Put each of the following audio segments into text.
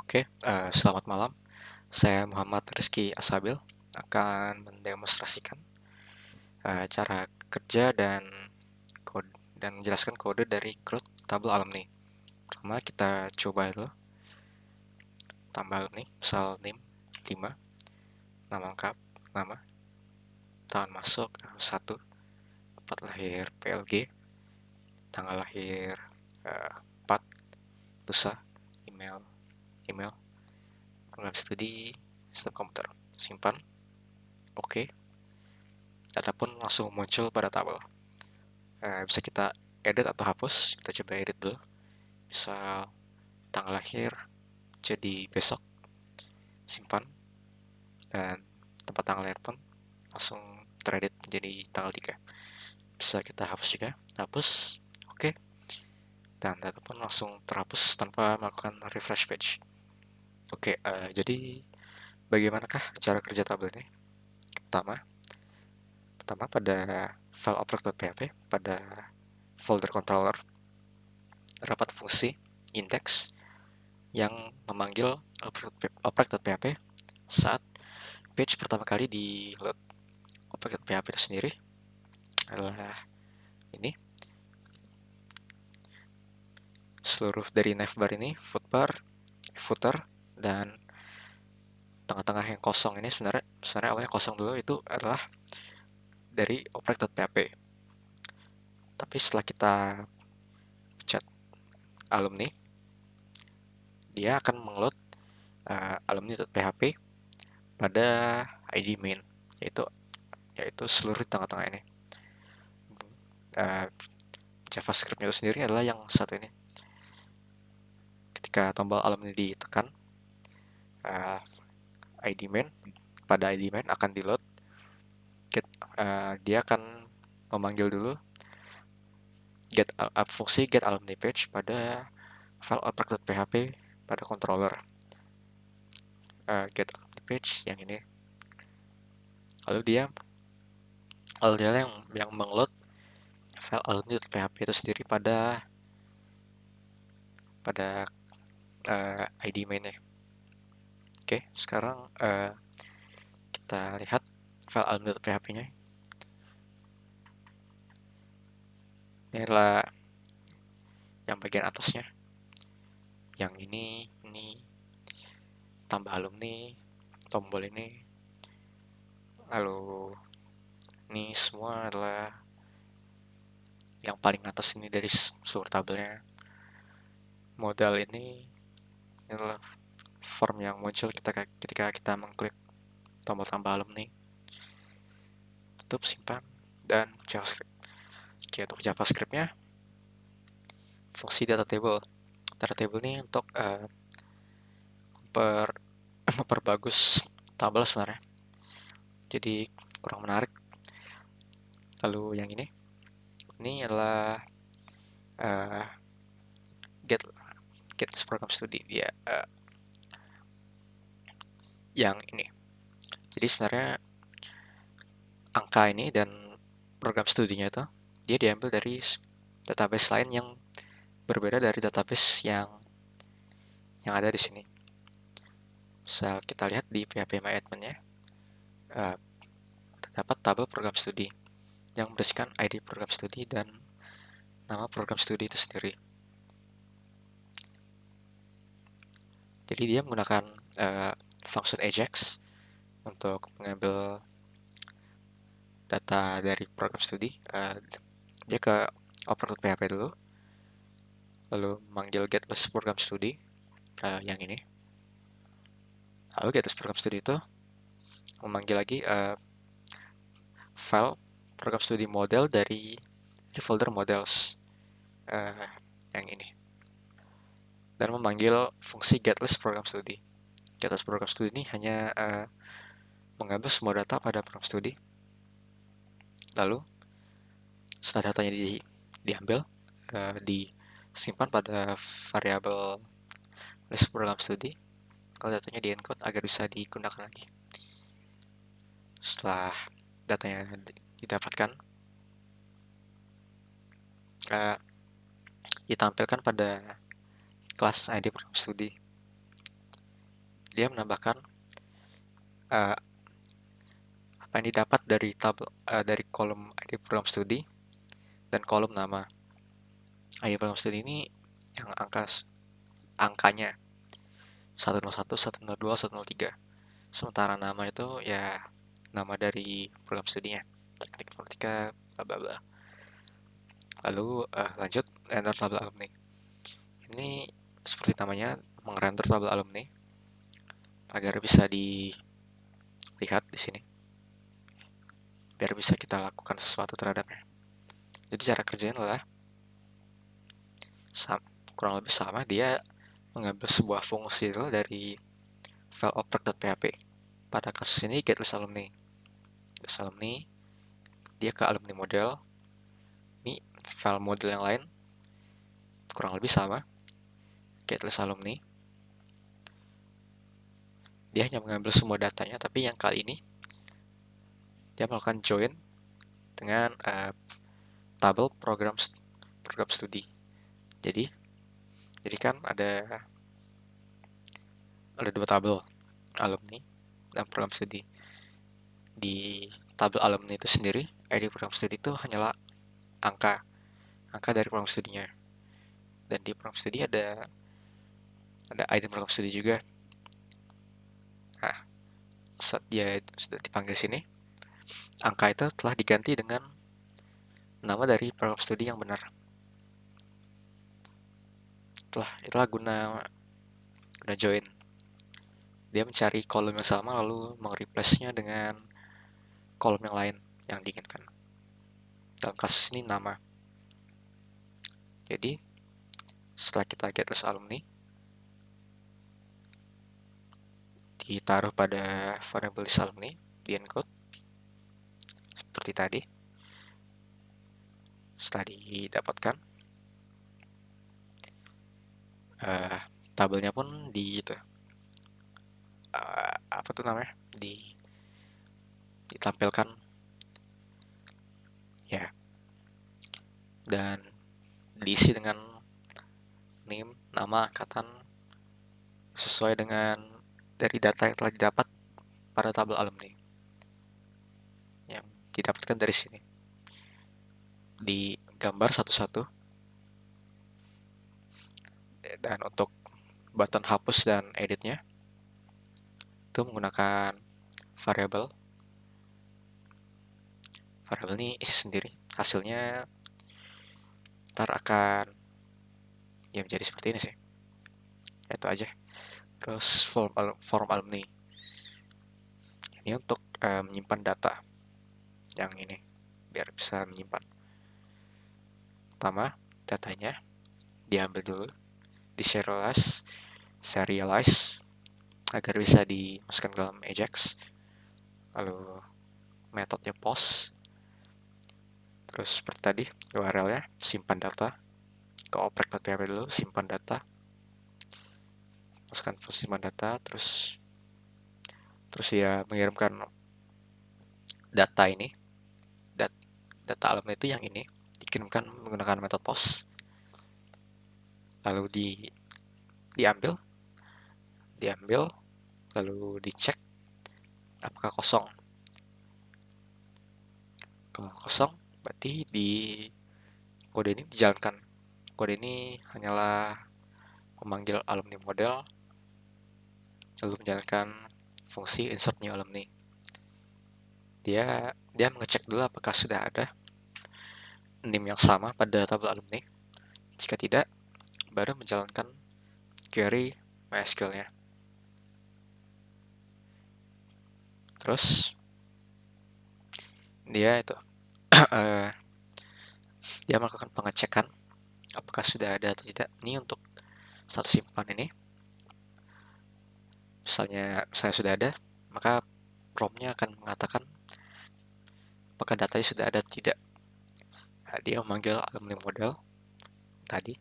Oke, selamat malam. Saya Muhammad Rizky Asabil akan mendemonstrasikan cara kerja dan kode dan menjelaskan kode dari CRUD tabel alumni. Pertama kita coba dulu tambah alumni, misal name 5, nama lengkap, nama, tahun masuk 1, tempat lahir PLG, tanggal lahir 4, lusa, email, program studi, sistem komputer. Simpan, oke. Data pun langsung muncul pada tabel. Bisa kita edit atau hapus. Kita coba edit dulu. Misal tanggal lahir jadi besok, simpan, dan tempat tanggal lahir pun langsung teredit menjadi tanggal 3. Bisa kita hapus juga, hapus, oke. Dan data pun langsung terhapus tanpa melakukan refresh page. Oke, jadi bagaimanakah cara kerja tabel ini? Pertama pada file object.php, pada folder controller, terdapat fungsi index yang memanggil object.php saat page pertama kali di load. Object.php itu sendiri adalah ini, seluruh dari navbar ini, footer, dan tengah-tengah yang kosong ini sebenarnya awalnya kosong dulu, itu adalah dari object.php. Tapi setelah kita pencet alumni, dia akan mengload alumni.php pada ID main, yaitu seluruh tengah-tengah ini. JavaScript-nya itu sendiri adalah yang satu ini. Ketika tombol alumni ditekan, ID main, pada ID main akan di load. Dia akan memanggil dulu fungsi get alumni page pada file object.php pada controller. Get alumni page yang ini. Lalu dia yang mengload file alumni.php itu sendiri pada ID main-nya. Oke, sekarang kita lihat file alumni.php-nya. Ini adalah yang bagian atasnya. Yang ini tambah alumni, tombol ini. Lalu ini semua adalah yang paling atas ini dari seluruh tabelnya. Modal ini adalah form yang muncul ketika kita mengklik tombol tambah alumni. Tutup, simpan, dan JavaScript. Oke, untuk JavaScript-nya, fungsi data table. Data table ini untuk memperbagus tabel sebenarnya. Jadi kurang menarik. Lalu yang ini adalah get program studi dia yang ini. Jadi sebenarnya angka ini dan program studinya itu dia diambil dari database lain yang berbeda dari database yang ada di sini. Misal kita lihat di php-my-admin-nya, terdapat tabel program studi yang berisikan ID program studi dan nama program studi itu sendiri. Jadi dia menggunakan function ajax untuk mengambil data dari program studi. Dia ke operator.php dulu, lalu manggil getlist program studi yang ini. Lalu getlist program studi itu memanggil lagi file program studi model dari folder models yang ini, dan memanggil fungsi getlist program studi. Getlist program studi ini hanya mengambil semua data pada program studi. Lalu setelah datanya diambil, disimpan pada variabel list program studi. Kalau datanya di encode agar bisa digunakan lagi. Setelah datanya didapatkan, ditampilkan pada kelas ID program studi. dia menambahkan uh, apa yang didapat dari dari kolom ID program studi dan kolom nama. ID program studi ini yang angkanya 101, 102, 103. Sementara nama itu ya nama dari program studinya, teknik informatika, bla bla bla. Lalu lanjut render tabel alumni. Ini seperti namanya mengrender tabel alumni agar bisa dilihat di sini, biar bisa kita lakukan sesuatu terhadapnya. Jadi cara kerjanya adalah kurang lebih sama, dia mengambil sebuah fungsi itu dari file object.php. Pada kasus ini getlist alumni. Getlist alumni, dia ke alumni model. Ini file model yang lain kurang lebih sama, getlist alumni. Dia hanya mengambil semua datanya, tapi yang kali ini dia melakukan join dengan tabel program studi. Jadi kan ada dua tabel, alumni dan program studi. Di tabel alumni itu sendiri, ID program studi itu hanyalah angka dari program studinya. Dan di program studi ada ID program studi juga. Nah, saat dia sudah dipanggil sini, angka itu telah diganti dengan nama dari program studi yang benar. Itulah guna join. Dia mencari kolom yang sama lalu meng-replace-nya dengan kolom yang lain yang diinginkan. Dalam kasus ini nama. Jadi setelah kita getlist alumni, ditaruh pada variable list alumni di encode seperti tadi. Setelah didapatkan, tabelnya pun apa tuh namanya, ditampilkan ya, dan diisi dengan name, nama, angkatan sesuai dengan dari data yang telah didapat pada tabel alumni yang didapatkan dari sini, digambar satu-satu. Dan untuk button hapus dan editnya itu menggunakan variable ini isi sendiri, hasilnya ntar akan ya menjadi seperti ini sih. Itu aja. Terus form alumni ini untuk menyimpan data yang ini, biar bisa menyimpan. Pertama, datanya diambil dulu, serialize agar bisa dimasukkan ke dalam Ajax. Lalu metodenya post. Terus seperti tadi, URL-nya simpan data ke oprek.php dulu, simpan data, masukkan fungsi simpan data, terus dia mengirimkan data ini, data alumni itu yang ini dikirimkan menggunakan metode post, lalu diambil lalu dicek apakah kosong. Kalau kosong berarti di kode ini dijalankan. Kode ini hanyalah memanggil alumni model lalu menjalankan fungsi insert new alumni. Dia mengecek dulu apakah sudah ada name yang sama pada tabel alumni. Jika tidak, baru menjalankan query MySQL-nya. Terus dia dia melakukan pengecekan apakah sudah ada atau tidak. Ini untuk status simpan ini. Misalnya sudah ada, maka prompt-nya akan mengatakan apakah datanya sudah ada atau tidak. Nah, dia memanggil alumni model tadi,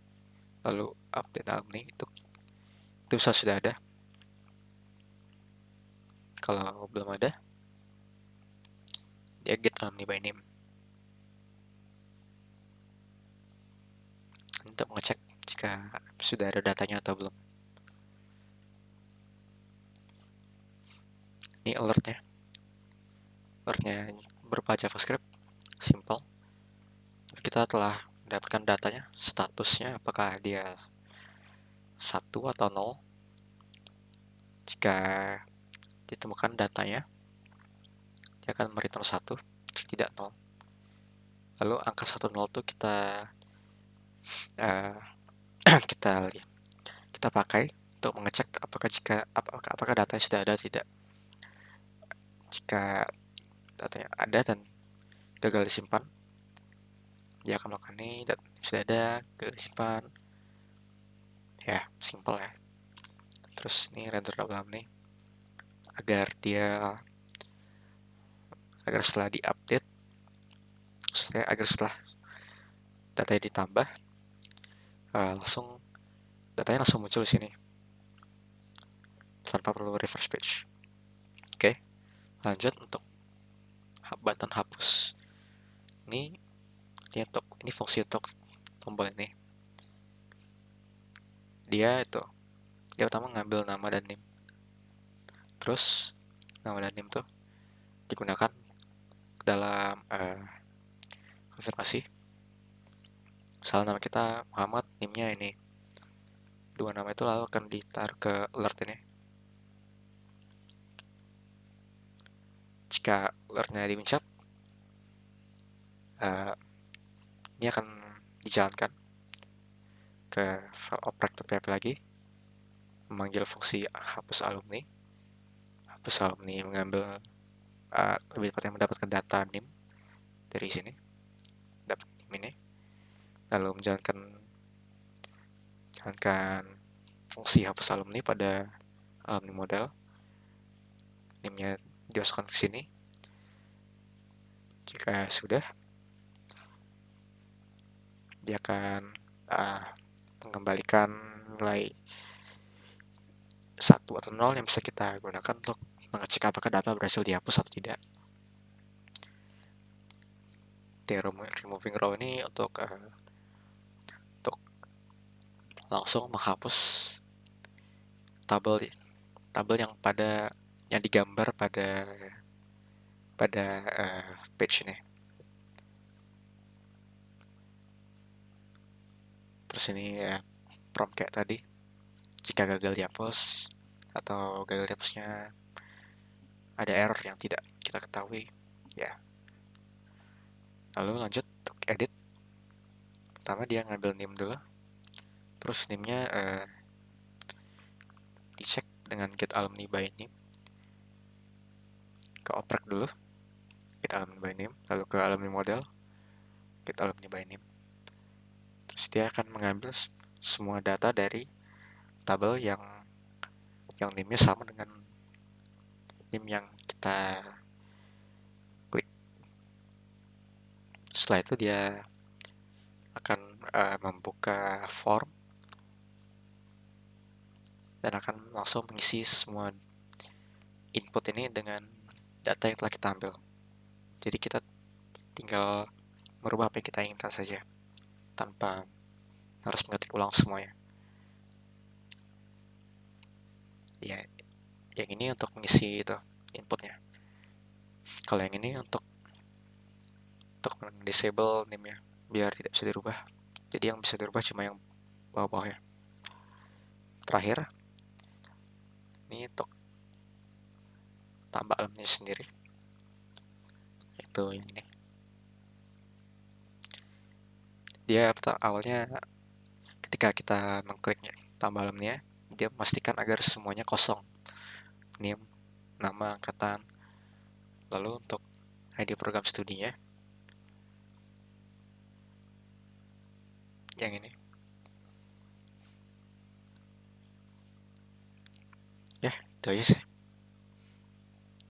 lalu update alumni itu bisa sudah ada. Kalau belum ada, dia get alumni by name untuk mengecek jika sudah ada datanya atau belum. Ini alertnya berupa JavaScript, simple. Kita telah mendapatkan datanya, statusnya apakah dia 1 atau 0. Jika ditemukan datanya, dia akan mereturn 1, jika tidak 0. Lalu angka 10 itu kita pakai untuk mengecek apakah datanya sudah ada atau tidak. Jika datanya ada dan gagal disimpan, dia akan melakukan ini, dan sudah ada, gagal disimpan. Ya, simple ya. Terus ini render dalam nih, agar setelah diupdate, maksudnya agar setelah datanya ditambah, datanya langsung muncul di sini tanpa perlu refresh page. Oke, lanjut untuk button hapus. Ini fungsi untuk tombol ini. Dia utama ngambil nama dan NIM. Terus nama dan NIM tuh digunakan dalam konfirmasi. Misalnya nama kita Muhammad, NIM-nya ini. Dua nama itu lalu akan ditaruh ke alert ini. Jika alertnya dimencet, ini akan dijalankan ke file operator.php lagi, memanggil fungsi hapus alumni. Hapus alumni mengambil, lebih tepatnya mendapatkan data NIM dari sini, dapat NIM ini, lalu menjalankan fungsi hapus alumni pada alumni model. NIM-nya dimasukkan ke sini. Jika sudah, dia akan mengembalikan nilai 1 atau 0 yang bisa kita gunakan untuk mengecek apakah data berhasil dihapus atau tidak. Removing row ini untuk langsung menghapus tabel yang digambar pada page ini. Terus ini prompt kayak tadi, jika gagal dihapus atau gagal dihapusnya ada error yang tidak kita ketahui, ya. Lalu lanjut untuk edit. Pertama dia ngambil NIM dulu, terus NIM-nya dicek dengan get alumni by NIM. Ke oprek dulu, get alumni by NIM, lalu ke alumni model, get alumni by NIM. Terus dia akan mengambil semua data dari tabel yang NIM-nya sama dengan NIM yang kita klik. Setelah itu dia akan membuka form dan akan langsung mengisi semua input ini dengan data yang telah kita ambil. Jadi kita tinggal merubah apa yang kita inginkan saja tanpa harus mengetik ulang semuanya. Ya, yang ini untuk mengisi itu inputnya. Kalau yang ini untuk disable NIM-nya biar tidak bisa dirubah. Jadi yang bisa dirubah cuma yang bawah-bawahnya. Terakhir, ini untuk tambah alumni sendiri, itu yang ini. Dia awalnya ketika kita mengkliknya tambah alumni, dia memastikan agar semuanya kosong, NIM, nama, angkatan. Lalu untuk ID program studinya, yang ini. Ya, itu aja sih.